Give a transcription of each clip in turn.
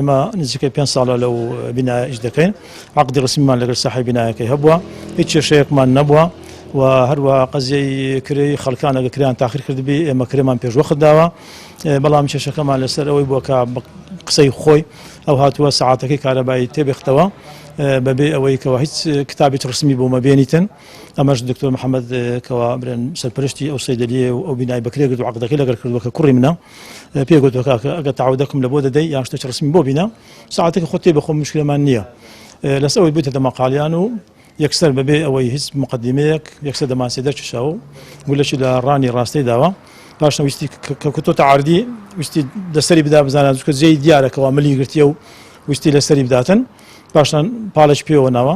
ما نزیکەی 5 ساڵە لەو بینایش دەکەین عقدی ڕسمیمان لەگەڵ ساحەی بینایەکەی هەبووە هیچ کێشەیەکمان نەبووە و هەروە قەزیەی کرێی خەڵکان ئەگە کریان تاخیر کردبی ئێمە کرێمان پێشوەخت داوە بەڵام کێشەکەمان لەسەر ئەوەی بووە کە قسەی خۆی ئەو هاتووە سەعاتەکەی کارەبایی تێبێختەوە بەبێ ئەوەی کەەوە هیچ کتابێت ڕسمی بۆمە بێنیتن ئەمەش دکتۆر محەممەد کەوا برێن سەرپەرشتی ئەو سەیدەلیە و ئەو بینای بەکرێ کرد و عقدەکەی لەگەر کردووە کە کوڕی منە پێگوتوە کاکە ئەگە تعودەکەم لە بۆ دەدەی یان شتێک ڕسمی بۆ بینە ساعتێکی خۆت تێ بخۆم مشکلەمان نییە لەسەر ئەوەی بوویتە مەقاڵیان و یەکسەر بەبێ ئەوەی هیچ مقدمەیەک یەکسەر دەماسێ دەرچشاو گولەکی لە ڕانی ڕاستی داوە پاشان ویستی کە کۆتە عاردی ویستی لەسەری بدا بزانە چکە جێی دیارەکەەوە ملی گرتیە و ویستی لەسەری بداتن پاشان پاڵش پێوە ناوە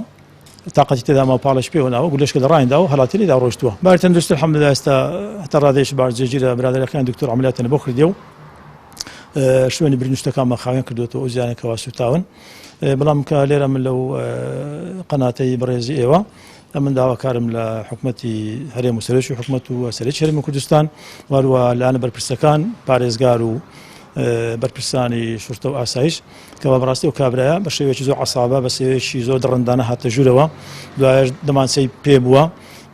تااقەتی تێداما پاڵش پێوە ناوە گولشکە لە ڕایندا و هەڵاتی دا ڕۆشتووە بار تەندروست الحەمدلله ئێستا هەتا ڕادێش بارجێگیرە برادەرەکان دکتۆر عەمەلیاتیان بۆ کردێ و شوێنی برنوشتەکانمە خاوێن کردوێتەوە ئەو زیانێکەوە سوتاون بەڵام کە لێرە من لەو قەناتەی بەڕێزی ئێوە من داواکارم لە حکومەتی هەرێم و سەرۆکی حکومەت و سەرۆکی هەرێمی کوردستان وهروە لایەنە بەرپرسەکان پارێزگار و بەرپرسانی شورتە و ئاسایش کەوا بەڕاستی و کابرایە بە شێوەیەکی زۆر عەسابە بە شێوەیەکی زۆر دڕندانە هاتە ژوورەوە دوایش دەمانچەی پێ بووە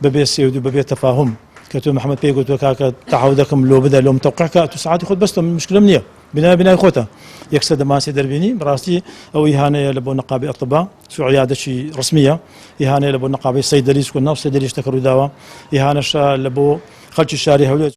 بەبێ سێود و بەبێ تەفاهم کە تۆ محەممەد پێی گوتووە کاکە تەعهودەکەم لۆ بدە لۆم تەوقیعکە تو ساعاتی خۆت بەستە مشکلەم نییە بینای خۆتە یەکسەر دەماسی دەربینی بەڕاستی ئەو ئیهانەیە لە بۆ نەقابی ئەطبا سوعیادەکی ڕسمیە ئیهانەیە لە بۆ نەقابی سەیدەلی چکە ناو سەیدەلی شتەکە ڕووداوە ئیهانەشە لە بۆ خەڵکی شاری هەولێر